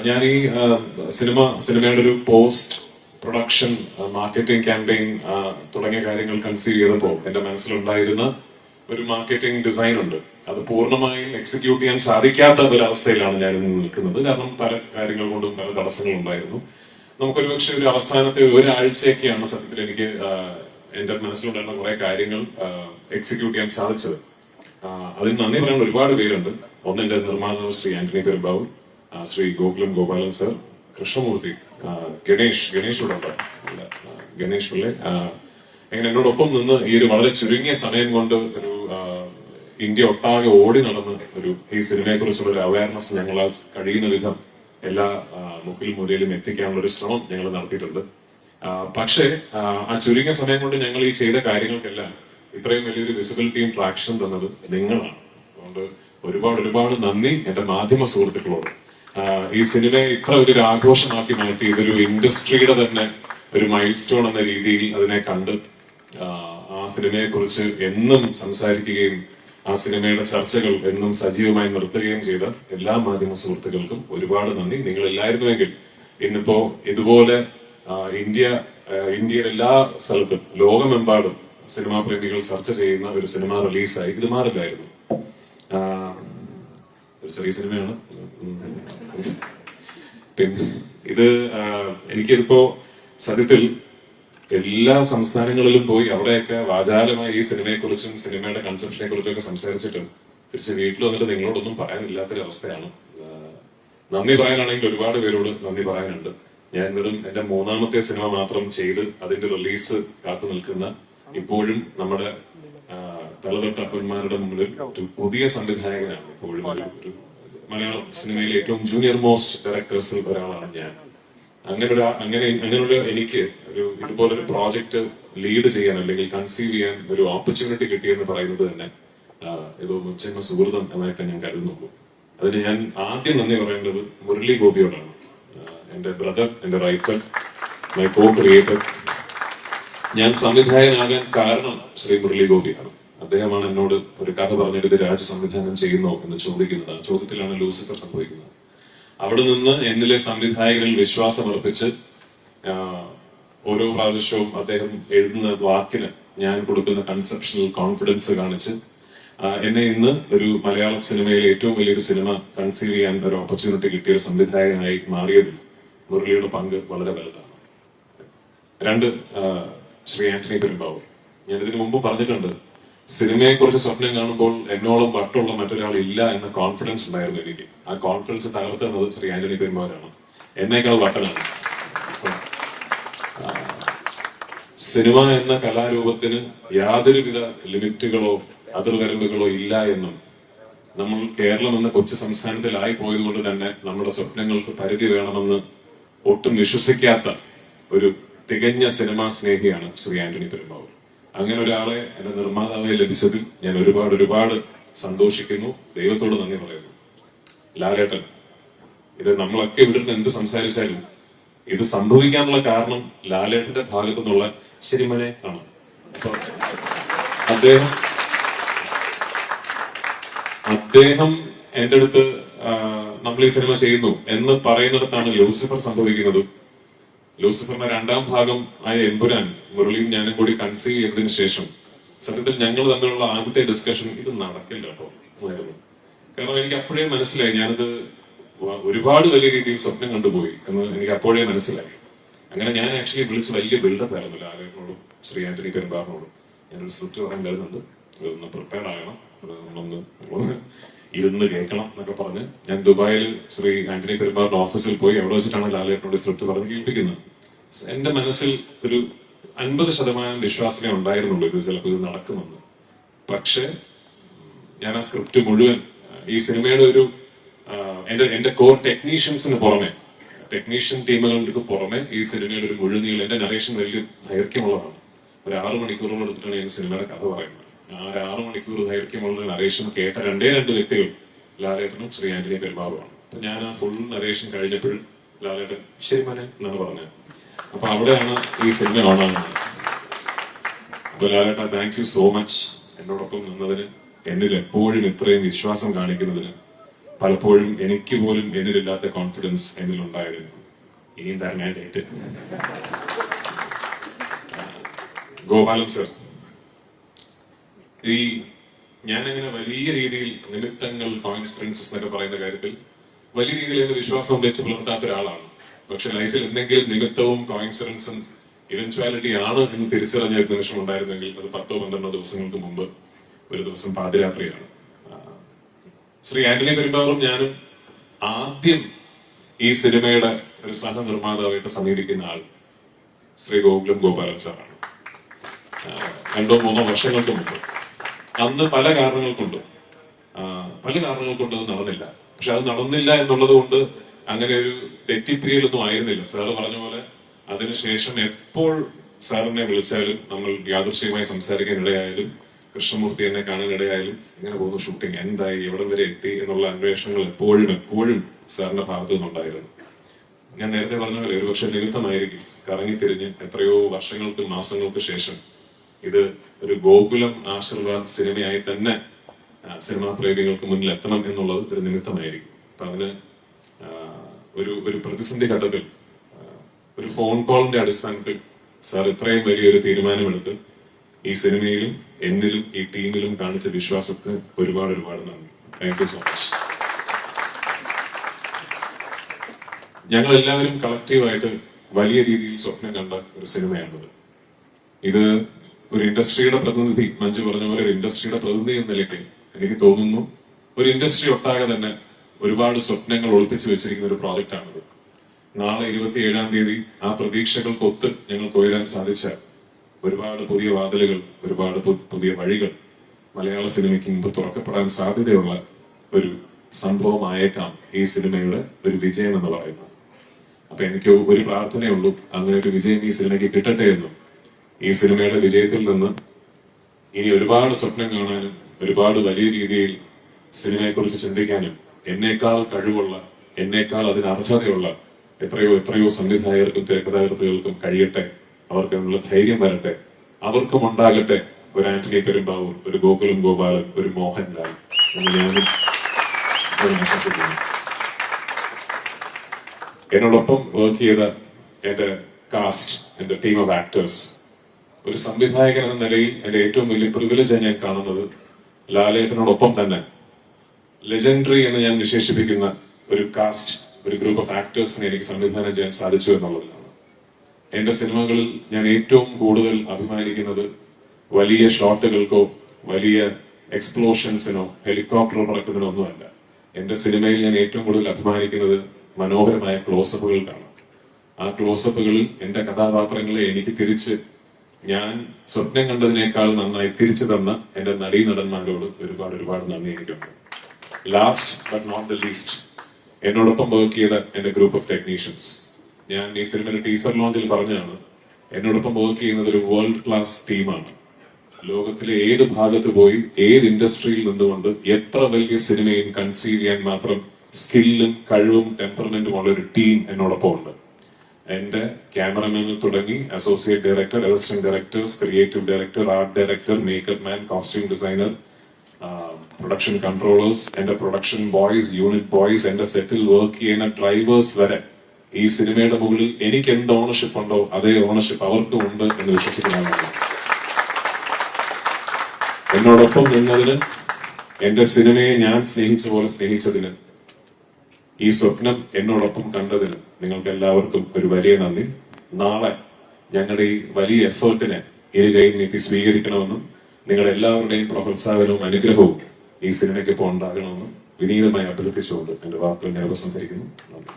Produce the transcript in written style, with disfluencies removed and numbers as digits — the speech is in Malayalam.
ഞാൻ ഈ സിനിമയുടെ ഒരു പോസ്റ്റ് പ്രൊഡക്ഷൻ മാർക്കറ്റിംഗ് ക്യാമ്പയിൻ തുടങ്ങിയ കാര്യങ്ങൾ കൺസീവ് ചെയ്തപ്പോൾ എന്റെ മനസ്സിലുണ്ടായിരുന്ന ഒരു മാർക്കറ്റിംഗ് ഡിസൈൻ ഉണ്ട്. അത് പൂർണ്ണമായും എക്സിക്യൂട്ട് ചെയ്യാൻ സാധിക്കാത്ത ഒരവസ്ഥയിലാണ് ഞാൻ ഇന്ന് നിൽക്കുന്നത്. കാരണം പല കാര്യങ്ങൾ കൊണ്ടും പല തടസ്സങ്ങളും ഉണ്ടായിരുന്നു. നമുക്കൊരു പക്ഷെ ഒരു അവസാനത്തെ ഒരാഴ്ചയൊക്കെയാണ് സത്യത്തിൽ എനിക്ക് എന്റെ മനസ്സിലുണ്ടായിരുന്ന കുറെ കാര്യങ്ങൾ എക്സിക്യൂട്ട് ചെയ്യാൻ സാധിച്ചത്. അതിന് നന്ദി പറയാൻ ഒരുപാട് പേരുണ്ട്. ഒന്ന് എന്റെ നിർമ്മാതാവ് ശ്രീ ആന്റണി പെരുമ്പാവൂർ, ശ്രീ ഗോകുലം ഗോപാലൻ സർ, കൃഷ്ണമൂർത്തി, ഗണേഷ് ഇവിടെ ഉണ്ട്, ഗണേഷ് പിള്ളെ, അങ്ങനെ എന്നോടൊപ്പം നിന്ന് ഈ ഒരു വളരെ ചുരുങ്ങിയ സമയം കൊണ്ട് ഒരു ഇന്ത്യ ഒട്ടാകെ ഓടി നടന്ന് ഈ സിനിമയെ കുറിച്ചുള്ള ഒരു അവയർനെസ് ഞങ്ങളാൽ കഴിയുന്ന വിധം എല്ലാ മുക്കിലും മുരയിലും എത്തിക്കാനുള്ള ഒരു ശ്രമം ഞങ്ങൾ നടത്തിയിട്ടുണ്ട്. പക്ഷേ ആ ചുരുങ്ങിയ സമയം കൊണ്ട് ഞങ്ങൾ ഈ ചെയ്ത കാര്യങ്ങൾക്കെല്ലാം ഇത്രയും വലിയൊരു വിസിബിലിറ്റിയും ട്രാക്ഷൻ തന്നത് നിങ്ങളാണ്. അതുകൊണ്ട് ഒരുപാട് നന്ദി എന്റെ മാധ്യമ സുഹൃത്തുക്കളോട്. ഈ സിനിമയെ ഇത്ര ഒരു ആഘോഷമാക്കി മാറ്റി ഇതൊരു ഇൻഡസ്ട്രിയുടെ തന്നെ ഒരു മൈൽ സ്റ്റോൺ എന്ന രീതിയിൽ അതിനെ കണ്ട് ആ സിനിമയെ കുറിച്ച് എന്നും സംസാരിക്കുകയും ആ സിനിമയുടെ ചർച്ചകൾ എന്നും സജീവമായി നിർത്തുകയും ചെയ്ത എല്ലാ മാധ്യമ സുഹൃത്തുക്കൾക്കും ഒരുപാട് നന്ദി. നിങ്ങൾ എല്ലായിരുന്നുവെങ്കിൽ ഇന്നിപ്പോ ഇതുപോലെ ഇന്ത്യയിലെ എല്ലാ സ്ഥലത്തും ലോകമെമ്പാടും സിനിമാ പ്രേമികൾ ചർച്ച ചെയ്യുന്ന ഒരു സിനിമ റിലീസായി ഇത് മാറില്ലായിരുന്നു. ഒരു ചെറിയ സിനിമയാണ്. പിന്നെ എനിക്കിതിപ്പോ സത്യത്തിൽ എല്ലാ സംസ്ഥാനങ്ങളിലും പോയി അവിടെയൊക്കെ വാചാലമായി ഈ സിനിമയെക്കുറിച്ചും സിനിമയുടെ കൺസെപ്ഷനെ കുറിച്ചും ഒക്കെ സംസാരിച്ചിട്ടും തിരിച്ച് വീട്ടിൽ വന്നിട്ട് നിങ്ങളോടൊന്നും പറയാനില്ലാത്തൊരു അവസ്ഥയാണ്. നന്ദി പറയാനാണെങ്കിൽ ഒരുപാട് പേരോട് നന്ദി പറയാനുണ്ട്. ഞാൻ വെറും എന്റെ 3ാമത്തെ സിനിമ മാത്രം ചെയ്ത് അതിന്റെ റിലീസ് കാത്തു നിൽക്കുന്ന, ഇപ്പോഴും നമ്മുടെ തലതൊട്ടപ്പന്മാരുടെ മുമ്പിൽ ഒരു പുതിയ സംവിധായകനാണ്. ഇപ്പോഴും ഒരു മലയാളം സിനിമയിലെ ഏറ്റവും ജൂനിയർ മോസ്റ്റ് ഡയറക്ടേഴ്സിൽ ഒരാളാണ് ഞാൻ. അങ്ങനെയുള്ള എനിക്ക് ഇതുപോലൊരു പ്രോജക്റ്റ് ലീഡ് ചെയ്യാൻ അല്ലെങ്കിൽ കൺസീവ് ചെയ്യാൻ ഒരു ഓപ്പർച്യൂണിറ്റി കിട്ടിയെന്ന് പറയുന്നത് തന്നെ ഏതോ മുച്ചന്മ സുഹൃതം എന്നായിട്ട് ഞാൻ കരുതുന്നുള്ളൂ. അതിന് ഞാൻ ആദ്യം നന്ദി പറയേണ്ടത് മുരളി ഗോപിയോടാണ്. എന്റെ ബ്രദർ, എന്റെ റൈറ്റർ, മൈ കോ ക്രിയേറ്റർ. ഞാൻ സംവിധായകനാകാൻ കാരണം ശ്രീ മുരളി ഗോപിയാണ്. അദ്ദേഹമാണ് എന്നോട് ഒരു കഥ പറഞ്ഞിട്ട് ഇത് രാജ് സംവിധാനം ചെയ്യുന്നോ എന്ന് ചോദിക്കുന്നത്. ആ ചോദ്യത്തിലാണ് ലൂസിഫർ സംഭവിക്കുന്നത്. അവിടെ നിന്ന് എന്നിലെ സംവിധായകരിൽ വിശ്വാസമർപ്പിച്ച് ഓരോ പ്രാവശ്യവും അദ്ദേഹം എഴുതുന്ന വാക്കിന് ഞാൻ കൊടുക്കുന്ന കൺസെപ്ഷണൽ കോൺഫിഡൻസ് കാണിച്ച് എന്നെ ഇന്ന് ഒരു മലയാളം സിനിമയിലെ ഏറ്റവും വലിയൊരു സിനിമ കൺസീവ് ചെയ്യാൻ ഒരു ഓപ്പർച്യൂണിറ്റി കിട്ടിയ ഒരു സംവിധായകനായി മാറിയതിൽ മുരളിയുടെ പങ്ക് വളരെ വലുതാണ്. 2, ശ്രീ ആന്റണി പെരുമ്പാവൂർ. ഞാൻ ഇതിനു മുമ്പ് പറഞ്ഞിട്ടുണ്ട്, സിനിമയെ കുറിച്ച് സ്വപ്നം കാണുമ്പോൾ എന്നോളം വട്ടുള്ള മറ്റൊരാൾ ഇല്ല എന്ന കോൺഫിഡൻസ് ഉണ്ടായിരുന്നു എനിക്ക്. ആ കോൺഫിഡൻസ് തകർത്തുന്നത് ശ്രീ ആന്റണി പെരുമ്പാവൂരാണ്. എന്നേക്കാൾ വട്ടനാണ്. സിനിമ എന്ന കലാരൂപത്തിന് യാതൊരുവിധ ലിമിറ്റുകളോ അതിർവരമ്പുകളോ ഇല്ല എന്നും നമ്മൾ കേരളം എന്ന കൊച്ചു സംസ്ഥാനത്തിലായി പോയതുകൊണ്ട് തന്നെ നമ്മുടെ സ്വപ്നങ്ങൾക്ക് പരിധി വേണമെന്ന് ഒട്ടും വിശ്വസിക്കാത്ത ഒരു തികഞ്ഞ സിനിമാ സ്നേഹിയാണ് ശ്രീ ആന്റണി പെരുമ്പാവൂർ. അങ്ങനെ ഒരാളെ എന്റെ നിർമ്മാതാവായി ലഭിച്ചതിൽ ഞാൻ ഒരുപാട് സന്തോഷിക്കുന്നു. ദൈവത്തോട് നന്ദി പറയുന്നു. ലാലേട്ടൻ, ഇത് നമ്മളൊക്കെ ഇവിടുന്ന് എന്ത് സംസാരിച്ചാലും ഇത് സംഭവിക്കാനുള്ള കാരണം ലാലേട്ടന്റെ ഭാഗത്തു നിന്നുള്ള ശരിമനെ ആണ്. അദ്ദേഹം എന്റെ അടുത്ത് നമ്മൾ ഈ സിനിമ ചെയ്യുന്നു എന്ന് പറയുന്നിടത്താണ് ലൂസിഫർ സംഭവിക്കുന്നത്. ലൂസിഫറിന്റെ 2ാം ഭാഗം ആയ എമ്പുരാൻ മുരളിയും ഞാനും കൂടി കൺസീവ് ചെയ്തതിനു ശേഷം സത്യത്തിൽ ഞങ്ങൾ തമ്മിലുള്ള ആദ്യത്തെ ഡിസ്കഷൻ ഇത് നടക്കില്ല കേട്ടോ ആയിരുന്നു. കാരണം എനിക്ക് അപ്പോഴേ മനസ്സിലായി, ഞാനത് ഒരുപാട് വലിയ രീതിയിൽ സ്വപ്നം കണ്ടുപോയി എന്ന് എനിക്ക് അപ്പോഴേ മനസ്സിലായി. അങ്ങനെ ഞാൻ ആക്ച്വലി വിളിച്ച് വലിയ ബിൽഡപ്പ് ആയിരുന്നു ലാലേട്ടനോടും ശ്രീ ആന്റണി പെരുമ്പാവൂരിനോടും. ഞാനൊരു സ്ക്രിപ്റ്റ് പറയാൻ വരുന്നുണ്ട്, ഇതൊന്ന് പ്രിപ്പയർഡ് ആകണം, നമ്മളൊന്ന് ഇരുന്ന് കേൾക്കണം എന്നൊക്കെ പറഞ്ഞ് ഞാൻ ദുബായിൽ ശ്രീ ആന്റണി പെരുമ്പാവൂരിന്റെ ഓഫീസിൽ പോയി അവിടെ വെച്ചിട്ടാണ് ലാലേട്ടനോട് സ്ക്രിപ്റ്റ് പറഞ്ഞ് കേൾപ്പിക്കുന്നത്. എന്റെ മനസ്സിൽ ഒരു 50% വിശ്വാസമേ ഉണ്ടായിരുന്നുള്ളൂ ഇത് ചിലപ്പോൾ ഇത് നടക്കുമെന്ന്. പക്ഷെ ഞാൻ ആ സ്ക്രിപ്റ്റ് മുഴുവൻ ഈ സിനിമയുടെ എന്റെ കോർ ടെക്നീഷ്യൻസിന് പുറമെ, ടെക്നീഷ്യൻ ടീമുകൾക്ക് പുറമെ ഈ സിനിമയുടെ ഒരു മുഴുനീളം, എന്റെ നരേഷൻ വലിയ ദൈർഘ്യമുള്ളതാണ്. ഒരു 6 മണിക്കൂറോളം എടുത്തിട്ടാണ് ഞാൻ സിനിമയുടെ കഥ പറയുന്നത്. ആ ഒരു 6 മണിക്കൂർ ദൈർഘ്യമുള്ള നരേഷൻ കേട്ട 2 വ്യക്തികൾ ലാലേട്ടനും ശ്രീ ആന്റണി പെരുമ്പാവൂരാണ്. അപ്പൊ ഞാൻ ആ ഫുൾ നരേഷൻ കഴിഞ്ഞപ്പോഴും ലാലേട്ടൻ ശരി മനെ എന്നാണ് പറഞ്ഞത്. അപ്പൊ അവിടെയാണ് ഈ സിനിമ ഓണാകുന്നത്. അപ്പൊ ലാലേട്ട, താങ്ക് യു സോ മച്ച് എന്നോടൊപ്പം നിന്നതിന്, എന്നിൽ എപ്പോഴും ഇത്രയും വിശ്വാസം കാണിക്കുന്നതിന്. പലപ്പോഴും എനിക്ക് പോലും എന്നിലില്ലാത്ത കോൺഫിഡൻസ് എന്നിലുണ്ടായിരുന്നു. ഇനിയും തരാൻ ഡേറ്റ്. ഗോപാലൻ സർ, ഞാനങ്ങനെ വലിയ രീതിയിൽ നിമിത്തങ്ങൾ, കോയിൻസിഡൻസസ് എന്നൊക്കെ പറയുന്ന കാര്യത്തിൽ വലിയ രീതിയിൽ എന്റെ വിശ്വാസം വെച്ച് പുലർത്താത്ത ഒരാളാണ്. പക്ഷെ ലൈഫിൽ എന്തെങ്കിലും നിമിത്തവും കോയിൻസിഡൻസും ഇവൻച്വാലിറ്റി ആണ് എന്ന് തിരിച്ചറിഞ്ഞ ഒരു നിമിഷം ഉണ്ടായിരുന്നെങ്കിൽ അത് 10-12 ദിവസങ്ങൾക്ക് മുമ്പ് ഒരു ദിവസം പാതിരാത്രിയാണ്. ശ്രീ ആന്റണി പെരുമ്പാവൂറും ഞാനും ആദ്യം ഈ സിനിമയുടെ ഒരു സഹനിർമ്മാതാവായിട്ട് സമീപിക്കുന്ന ആൾ ശ്രീ ഗോപാലൻ സാറാണ്. 2-3 വർഷങ്ങൾക്ക് മുമ്പ്. അന്ന് പല കാരണങ്ങൾ കൊണ്ടും അത് നടന്നില്ല. പക്ഷെ അത് നടന്നില്ല എന്നുള്ളത് കൊണ്ട് അങ്ങനെ ഒരു തെറ്റിപ്പിരിയലൊന്നും ആയിരുന്നില്ല. സാറ് പറഞ്ഞ പോലെ അതിനുശേഷം എപ്പോൾ സാറിനെ വിളിച്ചാലും, നമ്മൾ യാദൃശ്ചികമായി സംസാരിക്കാനിടയായാലും, കൃഷ്ണമൂർത്തി എന്നെ കാണാനിടയായാലും, ഇങ്ങനെ പോകുന്നു ഷൂട്ടിംഗ് എന്തായി, എവിടെ വരെ എത്തി എന്നുള്ള അന്വേഷണങ്ങൾ എപ്പോഴും സാറിന്റെ ഭാഗത്തു നിന്നുണ്ടായിരുന്നു. ഞാൻ നേരത്തെ പറഞ്ഞ പോലെ ഒരുപക്ഷെ നിമിത്തമായിരിക്കും കറങ്ങിത്തിരിഞ്ഞ് എത്രയോ വർഷങ്ങൾക്ക്, മാസങ്ങൾക്ക് ശേഷം ഇത് ഒരു ഗോകുലം ആശീർവാദ് സിനിമയായി തന്നെ സിനിമാ പ്രേമികൾക്ക് മുന്നിൽ എത്തണം എന്നുള്ളത് ഒരു നിമിത്തമായിരിക്കും. അപ്പൊ അതിന് ഒരു പ്രതിസന്ധി ഘട്ടത്തിൽ ഒരു ഫോൺ കോളിന്റെ അടിസ്ഥാനത്തിൽ സാർ ഇത്രയും വലിയൊരു തീരുമാനമെടുത്ത് ഈ സിനിമയിലും എന്നിലും ഈ ടീമിലും കാണിച്ച വിശ്വാസത്തിന് ഒരുപാട് നന്ദി. Thank you so much. ഞങ്ങൾ എല്ലാവരും കളക്റ്റീവായിട്ട് വലിയ രീതിയിൽ സ്വപ്നം കണ്ട ഒരു സിനിമയാണത്. ഇത് ഒരു ഇൻഡസ്ട്രിയുടെ പ്രതിനിധി, മഞ്ജു പറഞ്ഞ പോലെ ഒരു ഇൻഡസ്ട്രിയുടെ പ്രതിനിധി എന്ന നിലയ്ക്ക് എനിക്ക് തോന്നുന്നു ഒരു ഇൻഡസ്ട്രി ഒട്ടാകെ തന്നെ ഒരുപാട് സ്വപ്നങ്ങൾ ഒളിപ്പിച്ചു വെച്ചിരിക്കുന്ന ഒരു പ്രോജക്റ്റ് ആണിത്. നാളെ 27-ാം തീയതി ആ പ്രതീക്ഷകൾക്കൊത്ത് ഞങ്ങൾക്ക് ഉയരാൻ സാധിച്ച ഒരുപാട് പുതിയ വാതിലുകൾ, ഒരുപാട് പുതിയ വഴികൾ മലയാള സിനിമയ്ക്ക് മുമ്പ് തുറക്കപ്പെടാൻ സാധ്യതയുള്ള ഒരു സംഭവമായേക്കാം ഈ സിനിമയുടെ ഒരു വിജയം എന്ന് പറയുന്നത്. അപ്പൊ എനിക്ക് ഒരു പ്രാർത്ഥനയുള്ളൂ, അങ്ങനെ ഒരു വിജയം ഈ സിനിമയ്ക്ക് കിട്ടട്ടെ എന്നും ഈ സിനിമയുടെ വിജയത്തിൽ നിന്ന് ഇനി ഒരുപാട് സ്വപ്നം കാണാനും ഒരുപാട് വലിയ രീതിയിൽ സിനിമയെക്കുറിച്ച് ചിന്തിക്കാനും എന്നേക്കാൾ കഴിവുള്ള, എന്നേക്കാൾ അതിന് അർഹതയുള്ള എത്രയോ സംവിധായകർക്കും തിരക്കഥാകൃത്തുകൾക്കും കഴിയട്ടെ. അവർക്ക് അതിനുള്ള ധൈര്യം വരട്ടെ. അവർക്കും ഉണ്ടാകട്ടെ ഒരു ആന്റണി പെരുമ്പാവൂർ, ഒരു ഗോപാലൻ, ഒരു മോഹൻലാൽ എന്ന് ഞാനും ആശംസിക്കുന്നു. എന്നോടൊപ്പം വർക്ക് ചെയ്ത എന്റെ കാസ്റ്റ്, എന്റെ ടീം ഓഫ് ആക്ടേഴ്സ്, ഒരു സംവിധായകൻ എന്ന നിലയിൽ എന്റെ ഏറ്റവും വലിയ പ്രിവിലേജ് ഞാൻ കാണുന്നത് ലാലേട്ടനോടൊപ്പം തന്നെ ലെജൻഡറി എന്ന് ഞാൻ വിശേഷിപ്പിക്കുന്ന ഒരു കാസ്റ്റ്, ഒരു ഗ്രൂപ്പ് ഓഫ് ആക്ടേഴ്സിനെ എനിക്ക് സംവിധാനം ചെയ്യാൻ സാധിച്ചു എന്നുള്ളതിലാണ്. എന്റെ സിനിമകളിൽ ഞാൻ ഏറ്റവും കൂടുതൽ അഭിമാനിക്കുന്നത് വലിയ ഷോട്ടുകൾക്കോ വലിയ എക്സ്പ്ലോഷൻസിനോ ഹെലികോപ്റ്റർ പറക്കുന്നതിനോ ഒന്നുമല്ല. എന്റെ സിനിമയിൽ ഞാൻ ഏറ്റവും കൂടുതൽ അഭിമാനിക്കുന്നത് മനോഹരമായ ക്ലോസപ്പുകൾക്കാണ്. ആ ക്ലോസപ്പുകളിൽ എന്റെ കഥാപാത്രങ്ങളെ എനിക്ക് തിരിച്ച് ഞാൻ സ്വപ്നം കണ്ടതിനേക്കാൾ നന്നായി തിരിച്ചു തന്ന എന്റെ നടീനടന്മാരോട് ഒരുപാട് നന്ദി എനിക്കുണ്ട്. Last but not the least, എന്നോടൊപ്പം വർക്ക് ചെയ്ത എന്റെ ഗ്രൂപ്പ് ഓഫ് ടെക്നീഷ്യൻസ്. ഞാൻ ഈ സിനിമയുടെ ടീസർ ലോഞ്ചിൽ പറഞ്ഞാണ്, എന്നോടൊപ്പം വർക്ക് ചെയ്യുന്നത് ഒരു വേൾഡ് ക്ലാസ് ടീമാണ്. ലോകത്തിലെ ഏത് ഭാഗത്ത് പോയി ഏത് ഇൻഡസ്ട്രിയിൽ നിന്നുകൊണ്ട് എത്ര വലിയ സിനിമയും കൺസീവ് ചെയ്യാൻ മാത്രം സ്കില്ലും കഴിവും ടെമ്പർമെന്റും ഉള്ള ഒരു ടീം എന്നോടൊപ്പം ഉണ്ട്. എന്റെ ക്യാമറമാനിൽ തുടങ്ങി associate director, assistant directors, creative director, art director, makeup man, costume designer, production controllers, എന്റെ പ്രൊഡക്ഷൻ ബോയ്സ്, യൂണിറ്റ് ബോയ്സ്, എന്റെ സെറ്റിൽ വർക്ക് ചെയ്യുന്ന ഡ്രൈവേഴ്സ് വരെ ഈ സിനിമയുടെ മുകളിൽ എനിക്ക് എന്ത് ഓണർഷിപ്പ് ഉണ്ടോ അതേ ഓണർഷിപ്പ് അവർക്കും ഉണ്ട് എന്ന് വിശ്വസിക്കുന്നതാണ്. എന്നോടൊപ്പം നിന്നതിന്, എന്റെ സിനിമയെ ഞാൻ സ്നേഹിച്ച പോലെ സ്നേഹിച്ചതിന്, ഈ സ്വപ്നം എന്നോടൊപ്പം കണ്ടതിന് നിങ്ങൾക്ക് എല്ലാവർക്കും ഒരു വലിയ നന്ദി. നാളെ ഞങ്ങളുടെ ഈ വലിയ എഫേർട്ടിനെ ഇരുകൈ നീട്ടി സ്വീകരിക്കണമെന്നും നിങ്ങളുടെ എല്ലാവരുടെയും പ്രോത്സാഹനവും അനുഗ്രഹവും ഈ സിനിമയ്ക്ക് ഇപ്പോൾ ഉണ്ടാകണമെന്നും വിനീതമായി അഭ്യർത്ഥിച്ചുകൊണ്ട് എന്റെ വാക്കുകൾ ഞാൻ ഉപസംഹരിക്കുന്നു. നന്ദി.